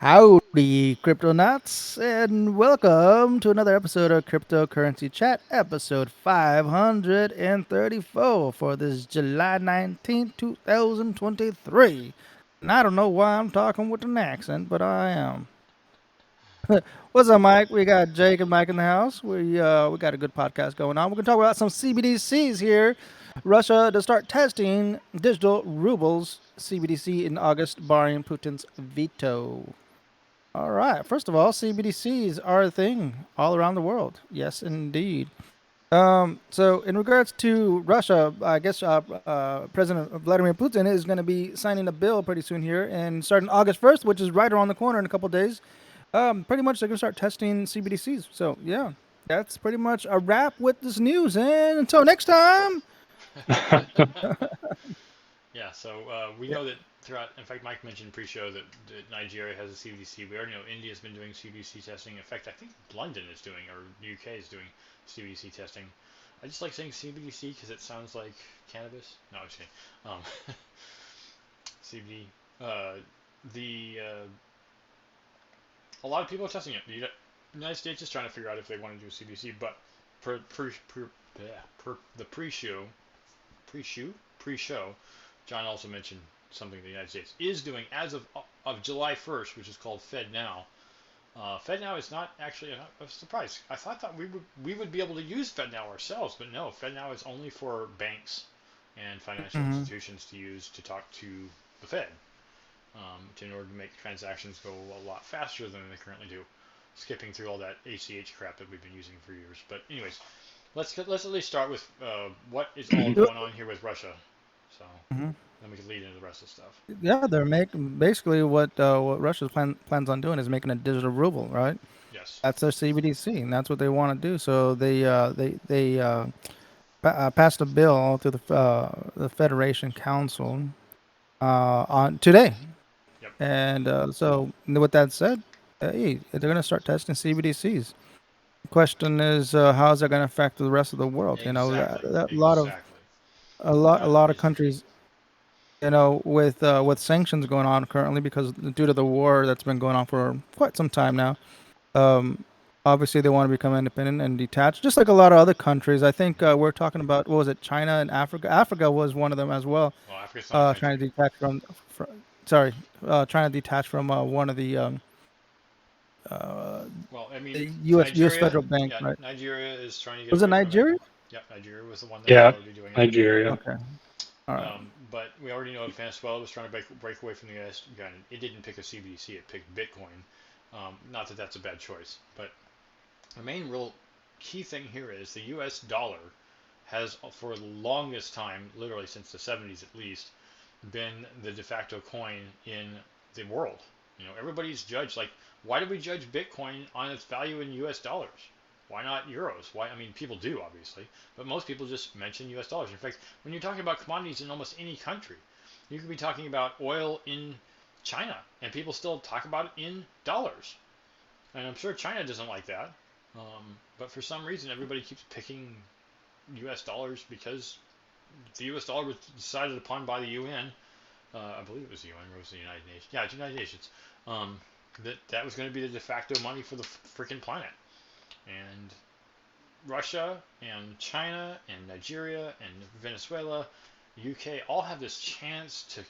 Howdy, Cryptonauts, and welcome to another episode of Cryptocurrency Chat, episode 534 for this July 19th, 2023. And I don't know why I'm talking with an accent, but I am. What's up, Mike? We got Jake and Mike in the house. We got a good podcast going on. We're gonna talk about some CBDCs here. Russia to start testing digital rubles CBDC in August, barring Putin's veto. All right. First of all, CBDCs are a thing all around the world. Yes, indeed. So, in regards to Russia, I guess President Vladimir Putin is going to be signing a bill pretty soon here, and starting August 1st, which is right around the corner in a couple days. Pretty much they're going to start testing CBDCs. So, yeah, that's pretty much a wrap with this news. And until next time. Yeah, so we know that throughout, in fact, Mike mentioned pre-show that Nigeria has a CBDC. We already know India's been doing CBDC testing. In fact, I think London is doing, or the UK is doing CBDC testing. I just like saying CBDC because it sounds like cannabis. No, I'm just kidding. CBD. Uh, the A lot of people are testing it. The United States is trying to figure out if they want to do a CBDC, but per the pre-show, John also mentioned something the United States is doing as of July 1st, which is called FedNow. FedNow is not actually a surprise. I thought that we would be able to use FedNow ourselves, but no, FedNow is only for banks and financial Hmm. institutions to use to talk to the Fed in order to make transactions go a lot faster than they currently do, skipping through all that ACH crap that we've been using for years. But anyways, let's at least start with what is all going on here with Russia. So then we can lead into the rest of the stuff. Yeah, they're making basically what Russia's plans on doing is making a digital ruble, right? Yes. That's their CBDC, and that's what they want to do. So they passed a bill through the Federation Council on today, Yep. and so with that said, hey, they're going to start testing CBDCs. The question is, how is that going to affect the rest of the world? You know, Exactly. a lot of Exactly. a That lot of is. countries, with sanctions going on currently because due to the war that's been going on for quite some time now. Um, Obviously, they want to become independent and detached, just like a lot of other countries. I think we're talking about what was it, China and Africa. Africa was one of them as well. Well, Africa's not a Trying country. to detach from sorry, trying to detach from one of uh, Well, I mean, the U.S. Nigeria. federal bank, Yeah, right? Nigeria is trying to get Was it away from it. Nigeria? Yep, Nigeria was the one that was Yeah, already doing it. Nigeria. Okay, all right. But we already know Venezuela was trying to break away from the U.S. Again, it didn't pick a CBDC; it picked Bitcoin. Not that that's a bad choice, but the main real key thing here is the U.S. dollar has, for the longest time, literally since the 70s at least, been the de facto coin in the world. You know, everybody's judged like, why do we judge Bitcoin on its value in U.S. dollars? Why not euros? Why? I mean, people do obviously, but most people just mention U.S. dollars. In fact, when you're talking about commodities in almost any country, you could be talking about oil in China, and people still talk about it in dollars. And I'm sure China doesn't like that. But for some reason, everybody keeps picking U.S. dollars because the U.S. dollar was decided upon by the UN. I believe it was the UN, or it was the United Nations. Yeah, it's United Nations. Um, that was going to be the de facto money for the freaking planet. And Russia and China and Nigeria and Venezuela, UK all have this chance to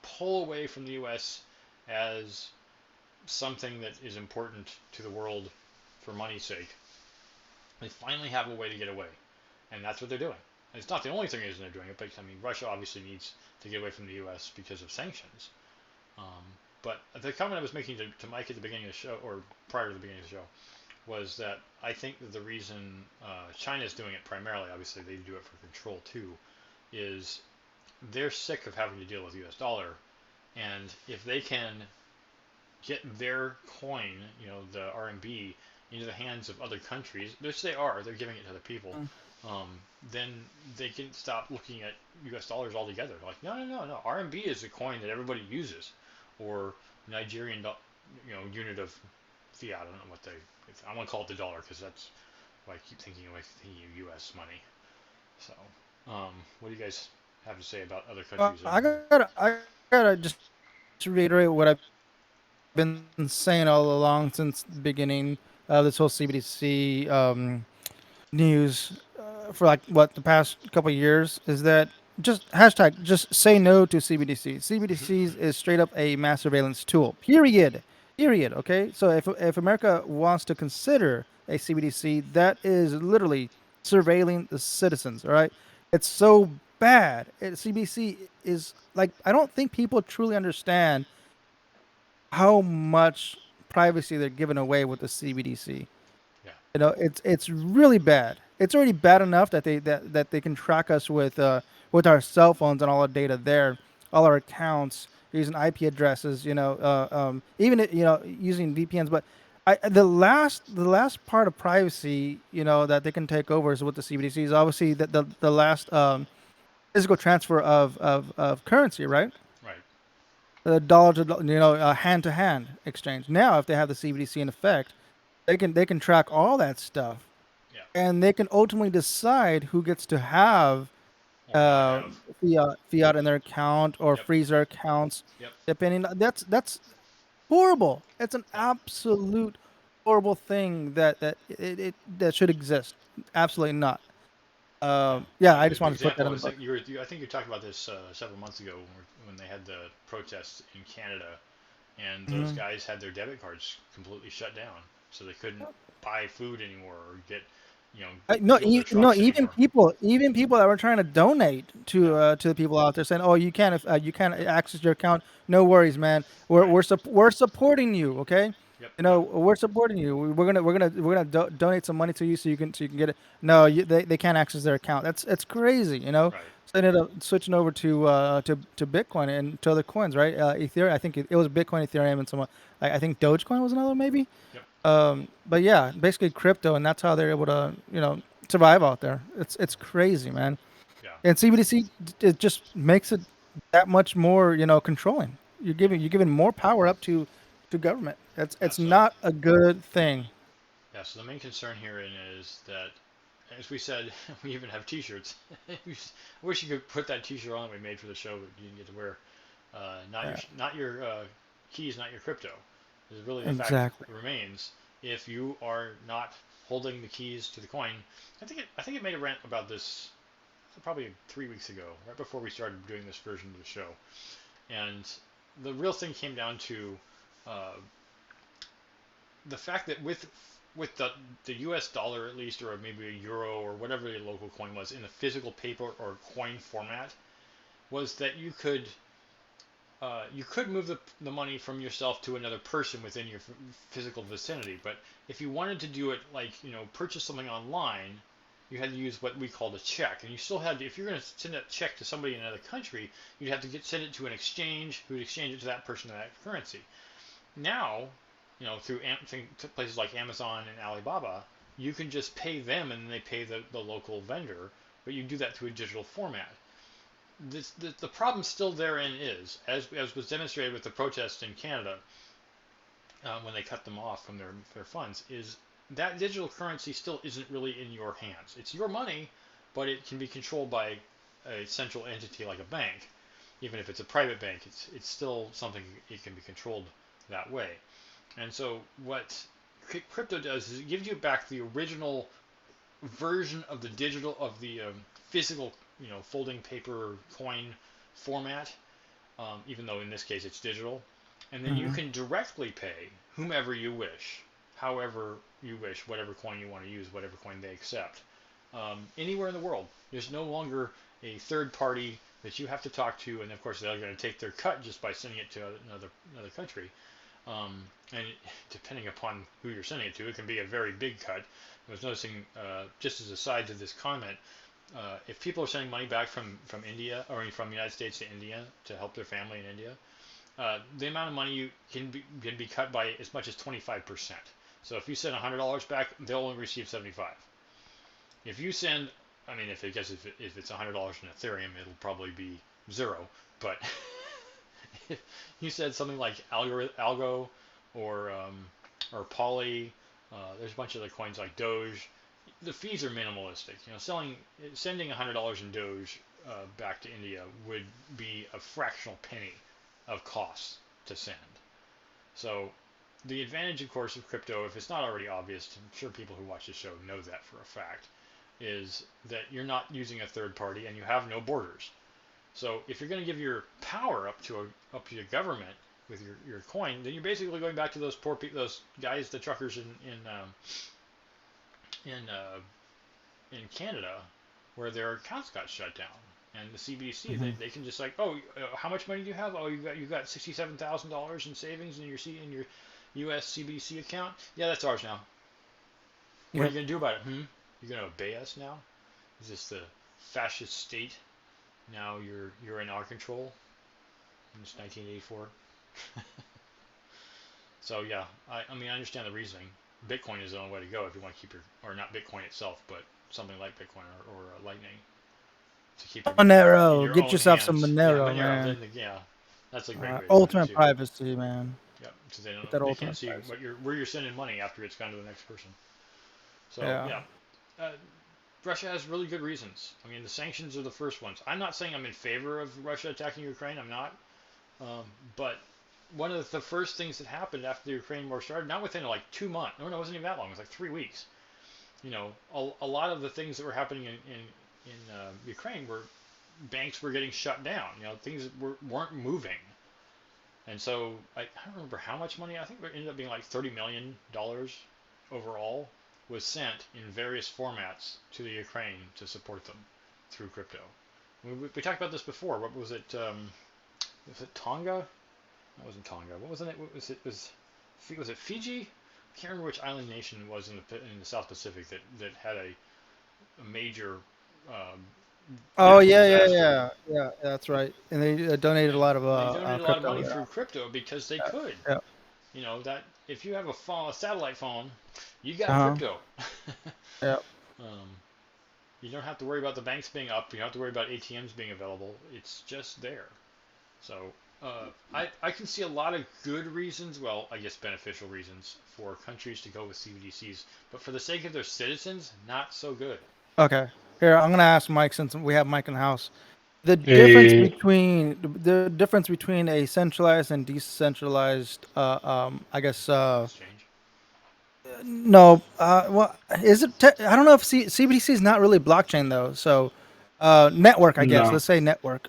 pull away from the U.S. as something that is important to the world for money's sake. They finally have a way to get away, and that's what they're doing. And it's not the only thing reason they're doing it, but I mean, Russia obviously needs to get away from the U.S. because of sanctions. Um, but the comment I was making to Mike at the beginning of the show, or prior to the beginning of the show, was that I think that the reason China is doing it primarily, obviously they do it for control too, is they're sick of having to deal with the U.S. dollar, and if they can get their coin, you know, the RMB, into the hands of other countries, which they are, they're giving it to other people, um, then they can stop looking at U.S. dollars altogether. They're like, no, no, no, no. RMB is a coin that everybody uses, or Nigerian, unit of fiat. I don't know what they. I want to call it the dollar because that's why I keep thinking of U.S. money. So, what do you guys have to say about other countries? I gotta just reiterate what I've been saying been saying all along since the beginning of this whole CBDC news for like what the past couple of years is that just hashtag just say no to CBDC. CBDCs is straight up a mass surveillance tool. Period. Period. Okay. So if America wants to consider a CBDC, that is literally surveilling the citizens. All right. It's so bad. CBDC is like I don't think people truly understand how much privacy they're giving away with the CBDC. Yeah. You know, it's really bad. It's already bad enough that they can track us with our cell phones and all our data there, all our accounts using IP addresses. Even using VPNs. But the last part of privacy, that they can take over is with the CBDC is obviously the last physical transfer of currency, right? Right. Dollar to hand to hand exchange. Now, if they have the CBDC in effect, they can track all that stuff, Yeah. and they can ultimately decide who gets to have Or not have. fiat in their account or Yep. freeze their accounts, Yep. depending. That's horrible. It's an Yep. absolute horrible thing that should exist. Absolutely not. Yeah. Yeah, A I good just wanted to put that example in the is book. that I think you talked about this several months ago when they had the protests in Canada, and those Hmm. guys had their debit cards completely shut down, so they couldn't buy food anymore or get, No, fuel their no, trucks anymore. even people that were trying to donate Yeah. to the people out there saying, "Oh, you can't access your account. No worries, man. We're Right. we're we're supporting you. Okay, Yep. you Yep. know we're supporting you. We're gonna donate some money to you so you can get it. No, they can't access their account. That's crazy. Right. So they ended up switching over to Bitcoin and to other coins, right? Ethereum. I think it was Bitcoin, Ethereum, and some. I think Dogecoin was another maybe. Yep. But yeah, basically crypto, and that's how they're able to, survive out there. It's crazy, man. Yeah. And CBDC, it just makes it that much more, controlling. Yeah. You're giving more power up to government. Yeah. It's not a good thing. Yeah. So the main concern here is that, as we said, we even have T-shirts. I wish you could put that T-shirt on that we made for the show, but you didn't get to wear. Yeah, Not your keys, not your crypto. Is really the fact exactly. remains. If you are not holding the keys to the coin, I think it made a rant about this probably 3 weeks ago, right before we started doing this version of the show, and the real thing came down to uh, the fact that with the U.S. dollar at least, or maybe a euro or whatever the local coin was in the physical paper or coin format, was that you could move the money from yourself to another person within your physical vicinity. But if you wanted to do it like, purchase something online, you had to use what we called a check. And you still had to, if you're going to send a check to somebody in another country, you'd have to send it to an exchange who would exchange it to that person in that currency. Now, through places like Amazon and Alibaba, you can just pay them and then they pay the local vendor, but you do that through a digital format. The problem still therein is, as was demonstrated with the protests in Canada, when they cut them off from their funds, is that digital currency still isn't really in your hands. It's your money, but it can be controlled by a central entity like a bank. Even if it's a private bank, it's still something it can be controlled that way. And so what crypto does is it gives you back the original version of the digital of the physical, folding paper coin format, even though in this case it's digital. And then you Hmm. can directly pay whomever you wish, however you wish, whatever coin you want to use, whatever coin they accept, anywhere in the world. There's no longer a third party that you have to talk to, and of course they're going to take their cut just by sending it to another country. And depending upon who you're sending it to, it can be a very big cut. I was noticing, just as a side to this comment, if people are sending money back from India or from the United States to India to help their family in India, the amount of money you can be cut by as much as 25%. So if you send $100 back, they'll only receive 75. If you send, I mean, if it's $100 in Ethereum, it'll probably be zero. But if you said something like Algo or Poly, there's a bunch of other coins like Doge. The fees are minimalistic. Sending $100 in Doge back to India would be a fractional penny of costs to send. So the advantage, of course, of crypto, if it's not already obvious, I'm sure people who watch the show know that for a fact, is that you're not using a third party and you have no borders. So if you're going to give your power up to your government with your coin, then you're basically going back to those poor people, those guys, the truckers in in Canada, where their accounts got shut down. And the CBDC, Hmm. they can just like, oh, how much money do you have? Oh, you got $67,000 in savings in your U.S. CBDC account. Yeah, that's ours now. What are Yep. you gonna do about it? You're gonna obey us now? Is this the fascist state? Now you're in our control. It's 1984. So yeah, I mean I understand the reasoning. Bitcoin is the only way to go if you want to keep your, or not Bitcoin itself, but something like Bitcoin or Lightning, to keep your money in Monero. your Get own yourself some hands. Yeah, Monero, Monero. man. Yeah, that's a great way to put it Ultimate too. privacy, man. Yeah, because Get that they can't ultimate see privacy. what you're where you're sending money after it's gone to the next person. So Yeah. yeah, uh, Russia has really good reasons. I mean, the sanctions are the first ones. I'm not saying I'm in favor of Russia attacking Ukraine. I'm not. Um, but one of the first things that happened after the Ukraine war started, not within like 2 months, no, it wasn't even that long. It was like 3 weeks. A lot of the things that were happening in Ukraine were banks were getting shut down. Things weren't moving. And so I don't remember how much money. I think it ended up being like $30 million overall was sent in various formats to the Ukraine to support them through crypto. We talked about this before. What was it Tonga? That wasn't Tonga. What was it? What was it? Was it Fiji? I can't remember which island nation it was in the South Pacific that had a major um, Oh natural yeah, yeah, disaster, yeah, yeah. That's right. And they donated a and lot of they donated a lot of crypto. money Yeah. through crypto because they could. Yeah. That if you have a satellite phone, you got Uh huh. crypto. Yeah. um, you don't have to worry about the banks being up. You don't have to worry about ATMs being available. It's just there. So I can see a lot of good reasons, well, I guess beneficial reasons, for countries to go with CBDCs, but for the sake of their citizens, not so good. Okay. Here, I'm gonna ask Mike since we have Mike in the house. A The difference between a centralized and decentralized. I guess. Exchange. No. Well, is it? I don't know if CBDC is not really blockchain though. So, network. I guess. no. Let's say network.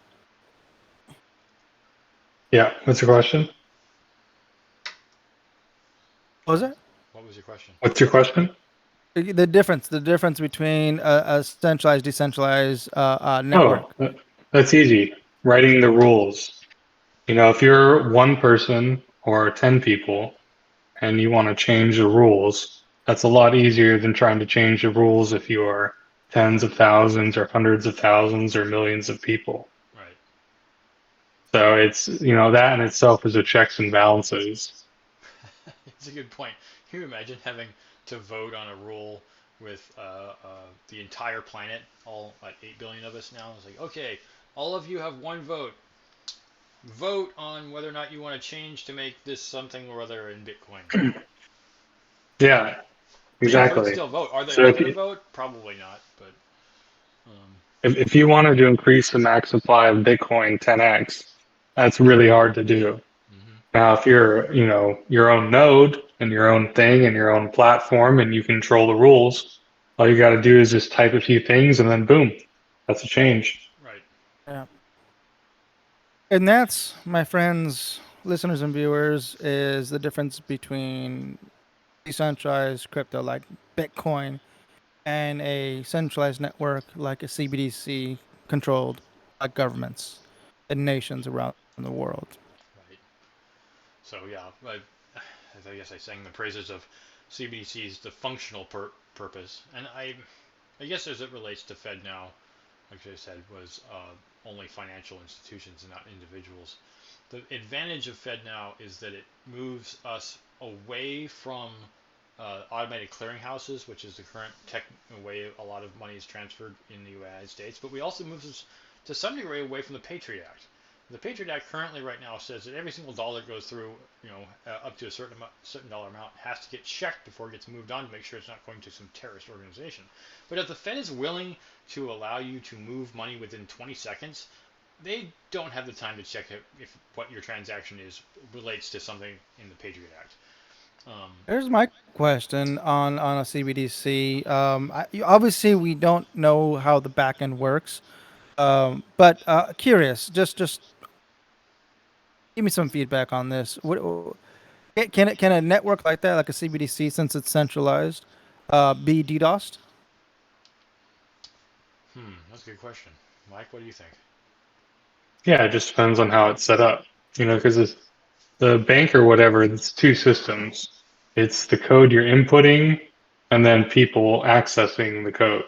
Yeah. What's your question? What was it? What was your question? What's your question? The difference between a centralized, decentralized Oh, network. that's easy. Writing the rules. If you're one person or 10 people and you want to change the rules, that's a lot easier than trying to change the rules if you are tens of thousands or hundreds of thousands or millions of people. Right. So that in itself is a checks and balances. It's a good point. Can you imagine having to vote on a rule with the entire planet, all like 8 billion of us now? It's like, okay, all of you have one vote. Vote on whether or not you want to change to make this something or other in Bitcoin. Yeah, People would exactly. still vote. Are they So all if going to you vote? Probably not. But um, if you wanted to increase the max supply of Bitcoin 10x, that's really hard to do. mhm. Now, if you're, your own node and your own thing and your own platform and you control the rules, all you got to do is just type a few things and then boom, that's a change. Right. Yeah. And that's, my friends, listeners, and viewers, is the difference between decentralized crypto like Bitcoin and a centralized network like a CBDC controlled by governments and nations around the world. Right. So yeah, I guess I sang the praises of CBDC's the functional purpose, and I guess as it relates to FedNow, like I said, was only financial institutions and not individuals. The advantage of FedNow is that it moves us away from automated clearinghouses, which is the current tech way a lot of money is transferred in the United States, but we also move us to some degree away from the Patriot Act. The Patriot Act currently right now says that every single dollar that goes through, up to a certain dollar amount has to get checked before it gets moved on to make sure it's not going to some terrorist organization. But if the Fed is willing to allow you to move money within 20 seconds, they don't have the time to check if what your transaction is relates to something in the Patriot Act. Um, Here's my question on a CBDC. Obviously, we don't know how the back end works, but curious. Just give me some feedback on this. Can a network like that, like a CBDC, since it's centralized, be DDoSed? that's a good question, Mike. What do you think? Yeah, it just depends on how it's set up. Because the bank or whatever, it's two systems. It's the code you're inputting, and then people accessing the code.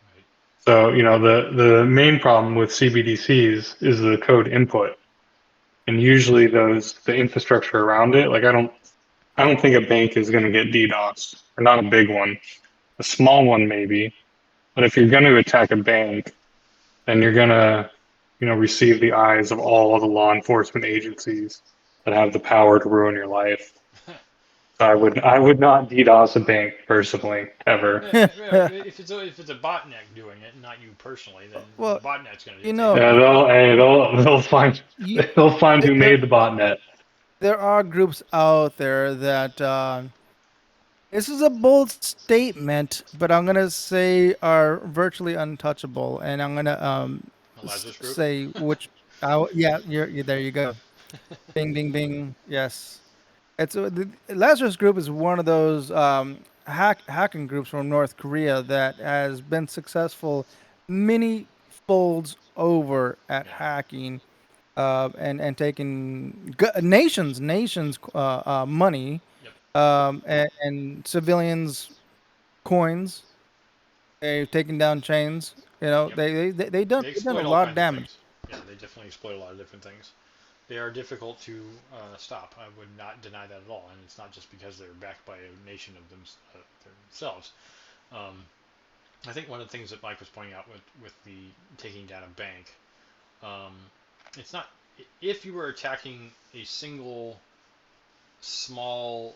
Right. So, the main problem with CBDCs is the code input, and usually the infrastructure around it. Like I don't think a bank is going to get DDoS, or not a big one. A small one maybe, but if you're going to attack a bank, then you're going to, receive the eyes of all of the law enforcement agencies that have the power to ruin your life. So I Well, would I would not DDoS a bank personally ever. if it's a botnet doing it, not you personally, then the Well, botnet's going to you take know, care Yeah, of it. they'll find you, they'll find who there made the botnet. there are groups out there that this is a bold statement, but I'm gonna say are virtually untouchable, and I'm gonna The Lazarus Group. say which. Yeah, you're there. You go. Bing, bing, bing. Yes. The Lazarus Group is one of those hacking groups from North Korea that has been successful many folds over at Yeah. hacking and taking nations money Yep. and civilians coins. They've taken down chains. Yep. They They've done a exploit all lot of kinds of damage. things. Yeah, they definitely exploit a lot of different things. They are difficult to stop. I would not deny that at all, and it's not just because they're backed by a nation of themselves. Um, I think one of the things that Mike was pointing out with the taking down a bank, um, it's not if you were attacking a single small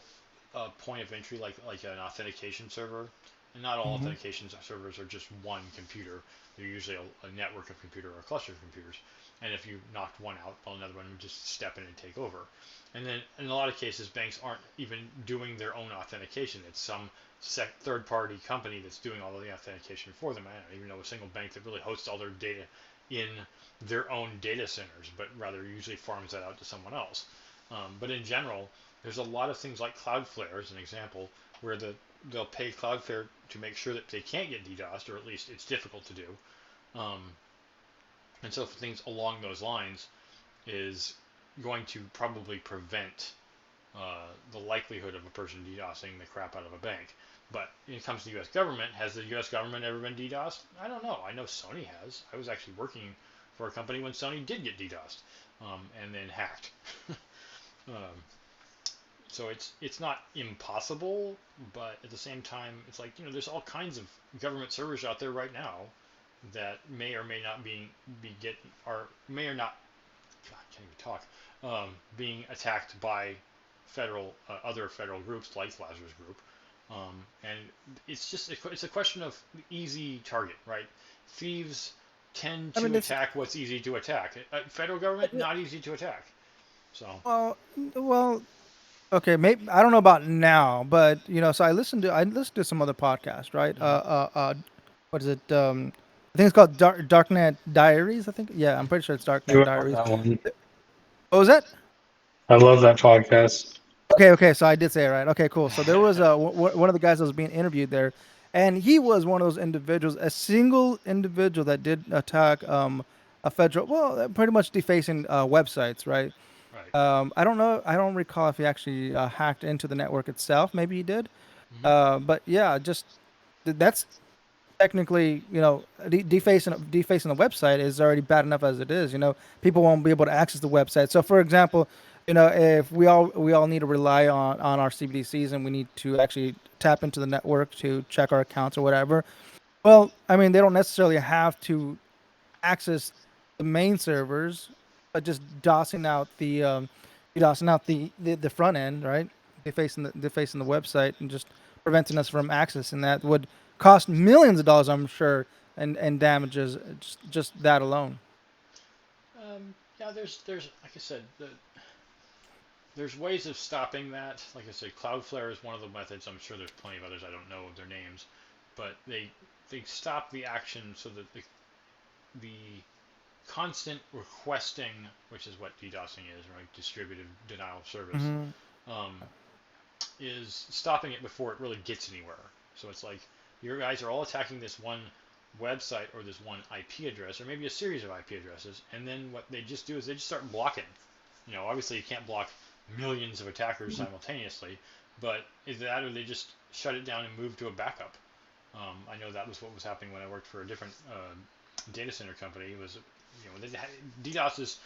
point of entry like an authentication server, and not all Hmm. authentication servers are just one computer. They're usually a network of computer or a cluster of computers. And if you knocked one out, well, another one would just step in and take over. And then in a lot of cases, banks aren't even doing their own authentication. It's some third-party company that's doing all of the authentication for them. I don't even know a single bank that really hosts all their data in their own data centers, but rather usually farms that out to someone else. But in general, there's a lot of things like Cloudflare, as an example, where they'll pay Cloudflare to make sure that they can't get DDoSed, or at least it's difficult to do. Um, and so things along those lines is going to probably prevent the likelihood of a person DDoSing the crap out of a bank. But when it comes to the U.S. government, has the U.S. government ever been DDoSed? I don't know. I know Sony has. I was actually working for a company when Sony did get DDoSed and then hacked. um, so it's not impossible, but at the same time, it's like there's all kinds of government servers out there right now that may or may not be get or may or not God, I can't even talk being attacked by federal other federal groups like Lazarus Group, and it's a question of easy target, right? Thieves tend I to mean, it's attack what's easy to attack. Federal government not easy to attack. So well, well, okay, maybe I don't know about now, but so I listened to some other podcast, right? mm-hmm, What is it? I think it's called Darknet Diaries. I think, yeah, I'm mm-hmm, pretty sure it's You Darknet love Diaries. that one. What was that? I love that podcast. Okay, so I did say it right. Okay, cool. So there was one of the guys that was being interviewed there, and he was one of those individuals, a single individual that did attack a federal, well, pretty much defacing websites, right? right. I don't know, I don't recall if he actually hacked into the network itself. Maybe he did, Mm-hmm. but yeah, just that's technically, defacing the website is already bad enough as it is. People won't be able to access the website. So, for example, if we all need to rely on our CBDCs and we need to actually tap into the network to check our accounts or whatever. Well, I mean, they don't necessarily have to access the main servers, but just DOSing out the front end, right? Defacing the website and just preventing us from accessing that would cost millions of dollars, I'm sure, and damages just that alone. yeah, there's like I said, there's ways of stopping that. Like I said, Cloudflare is one of the methods. I'm sure there's plenty of others. I don't know of their names, but they stop the action so that the constant requesting, which is what DDoSing is, right? Distributed denial of service, Hmm. um, is stopping it before it really gets anywhere. So it's like your guys are all attacking this one website or this one IP address or maybe a series of IP addresses, and then what they just do is they just start blocking. Obviously you can't block millions of attackers simultaneously, but is that or they just shut it down and move to a backup. I know that was what was happening when I worked for a different data center company. It was, DDoSes,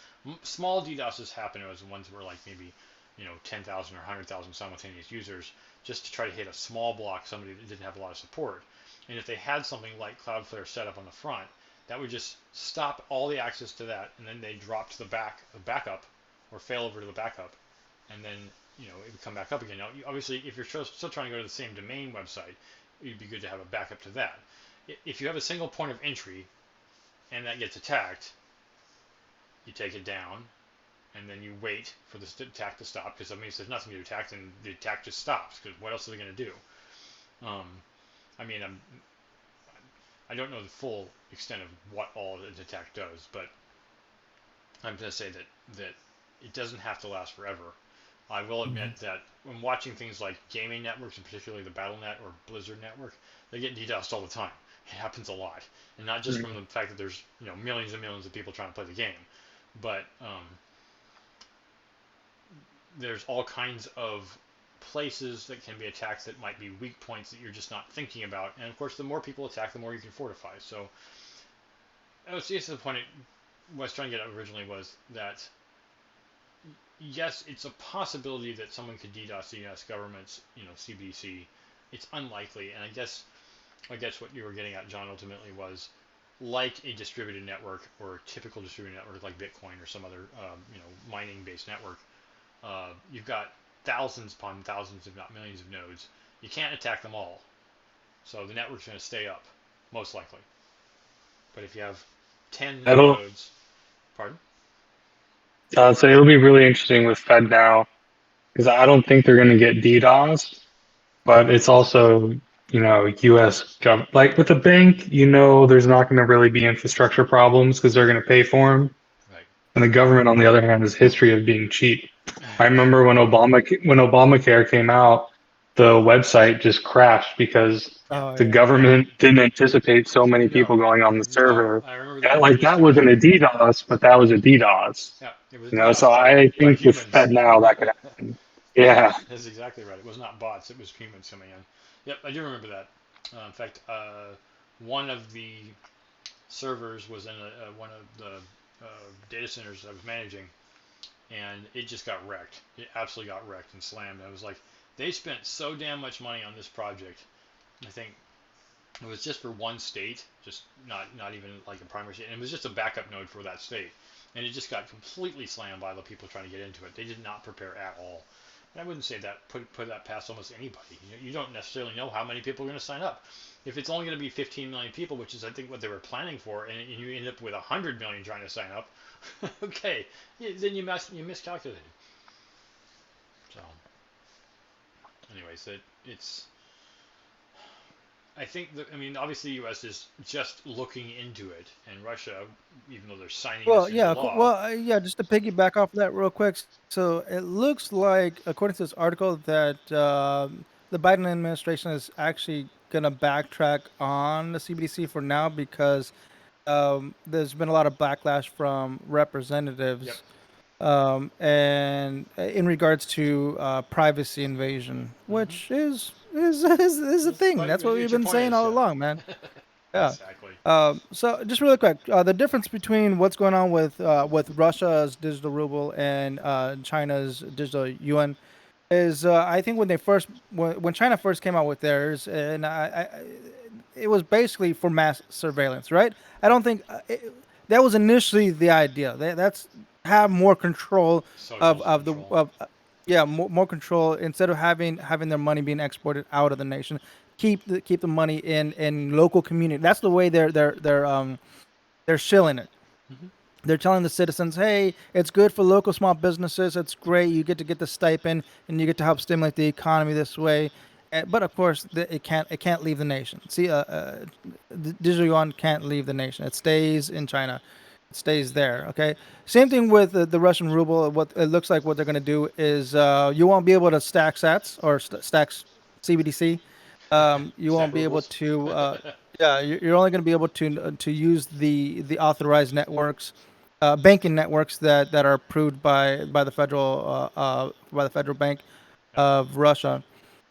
small DDoSes happen as the ones where like maybe, 10,000 or 100,000 simultaneous users just to try to hit a small block, somebody that didn't have a lot of support. And if they had something like Cloudflare set up on the front, that would just stop all the access to that, and then they drop to the backup, or fail over to the backup, and then it would come back up again. Now, obviously, if you're still trying to go to the same domain website, it'd be good to have a backup to that. If you have a single point of entry and that gets attacked, you take it down, and then you wait for the attack to stop, because that means there's nothing to attack, and the attack just stops, because what else are they going to do? Um, I mean, I don't know the full extent of what all the attack does, but I'm going to say that it doesn't have to last forever. I will admit that when watching things like gaming networks, and particularly the BattleNet or Blizzard network, they get DDoSed all the time. It happens a lot, and not just from the fact that there's millions and millions of people trying to play the game, but there's all kinds of places that can be attacked that might be weak points that you're just not thinking about. And of course, the more people attack, the more you can fortify. So, the point I was trying to get at originally was that yes, it's a possibility that someone could DDoS the U.S. government's, CBDC. It's unlikely, and I guess what you were getting at, John, ultimately was like a distributed network or a typical distributed network like Bitcoin or some other, mining-based network. You've got thousands upon thousands, if not millions, of nodes. You can't attack them all, so the network's going to stay up, most likely. But if you have 10 That'll nodes, pardon? so it'll be really interesting with FedNow because I don't think they're going to get DDoS, but it's also U.S. government. Like with a bank, there's not going to really be infrastructure problems because they're going to pay for them. Right. And the government, on the other hand, has history of being cheap. I remember when Obamacare came out, the website just crashed because Oh the yeah. government didn't anticipate so many No, people going on the no, server. I remember And, they like just that took it wasn't a down. DDoS, but that was a DDoS. Yeah, it was DDoS So I by think with humans. FedNow that could happen. Yeah. That's exactly right. It was not bots; it was humans coming in. Yep, I do remember that. In fact, one of the servers was in one of the data centers I was managing, and it just got wrecked. It absolutely got wrecked and slammed. I was like, they spent so damn much money on this project. I think it was just for one state, just not even like a primary state, and it was just a backup node for that state, and it just got completely slammed by the people trying to get into it. They did not prepare at all. And I wouldn't say that put that past almost anybody. You don't necessarily know how many people are going to sign up. If it's only going to be 15 million people, which is I think what they were planning for, and you end up with 100 million trying to sign up, okay, then you miscalculated. So, anyways, it's I think that, I mean, obviously, the U.S. is just looking into it, and Russia, even though they're signing Well, this into yeah. law. Well, yeah. Just to piggyback off of that real quick. So it looks like, according to this article, that the Biden administration is actually going to backtrack on the CBDC for now because there's been a lot of backlash from Yep. representatives and in regards to privacy invasion, Mm-hmm. which is a thing. But That's what we've your been point saying is, all yeah, along, man. Yeah. exactly. So just really quick, the difference between what's going on with Russia's digital ruble and China's digital yuan is I think when China first came out with theirs, and it was basically for mass surveillance, right? I don't think that was initially the idea. That's have more control Social of the control. of yeah, more control instead of having their money being exported out of the nation. Keep the money in local community. That's the way they're shilling it. Mm-hmm. They're telling the citizens, hey, it's good for local small businesses. It's great. You get the stipend and you get to help stimulate the economy this way. But of course, it can't leave the nation. See, the digital yuan can't leave the nation. It stays in China. It stays there. Okay. Same thing with the Russian ruble. What it looks like, what they're going to do is you won't be able to stack Sats or stacks CBDC. You Stack won't be able rubles. to. Yeah, you're only going to be able to use the authorized networks, banking networks that are approved by the federal bank Yep. of Russia.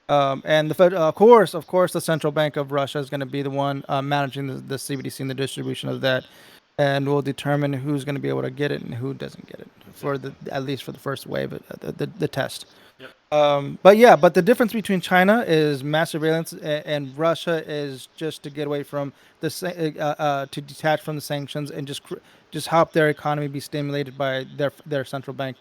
And the Fed, of course, the central bank of Russia is going to be the one managing the CBDC and the distribution of that, and will determine who's going to be able to get it and who doesn't get it for Exactly. at least for the first wave, the test. Yep. But the difference between China is mass surveillance, and Russia is just to get away from to detach from the sanctions and just help their economy be stimulated by their central bank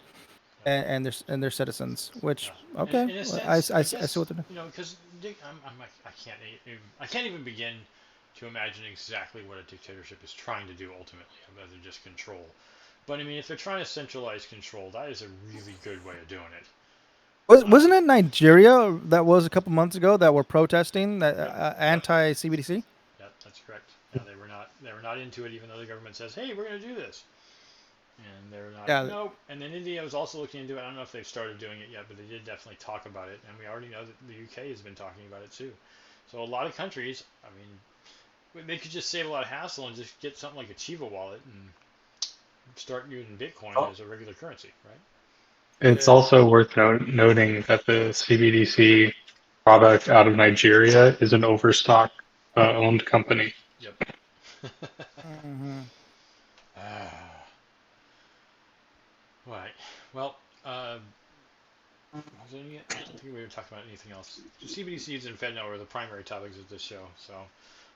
Yep. and their citizens. Which Yeah. okay, In a well, sense, I I see guess what they're doing. because I can't even begin to imagine exactly what a dictatorship is trying to do ultimately, other than just control. But I mean, if they're trying to centralize control, that is a really good way of doing it. Wasn't it Nigeria that was a couple months ago that were protesting that Yep. Yep. anti CBDC? Yep. That's correct. Yeah, they were not into it, even though the government says, "Hey, we're going to do this." And they're not, Yeah. nope. And then India was also looking into it. I don't know if they've started doing it yet, but they did definitely talk about it. And we already know that the UK has been talking about it too. So a lot of countries, I mean, they could just save a lot of hassle and just get something like a Chiva wallet and start using Bitcoin Oh, as a regular currency, right? it's also worth noting that the CBDC product out of Nigeria is an Overstock owned company. Yep. Hmm. Ah, right. Well, I don't think we were talking about anything else. CBDCs and FedNow are the primary topics of this show. So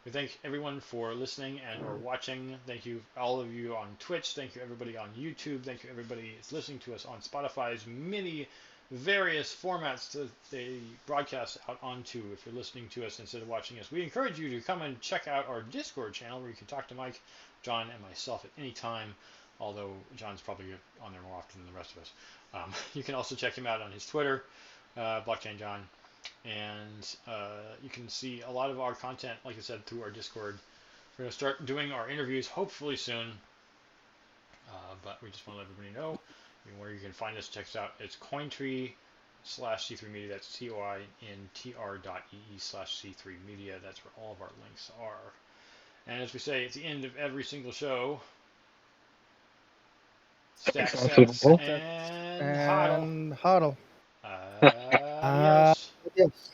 we thank everyone for listening and or watching. Thank you, all of you on Twitch. Thank you, everybody on YouTube. Thank you, everybody that's listening to us on Spotify's many various formats that they broadcast out onto. If you're listening to us instead of watching us, we encourage you to come and check out our Discord channel where you can talk to Mike, John, and myself at any time. Although John's probably on there more often than the rest of us. You can also check him out on his Twitter, Blockchain John, and you can see a lot of our content, like I said, through our Discord. We're going to start doing our interviews hopefully soon, but we just want to let everybody know where you can find us. Check us out. It's Cointree/C3Media. That's cointr.ee/C3Media. That's where all of our links are. And as we say at the end of every single show, stack sets Well, and hodl. And hodl. I Uh, Adios. yes.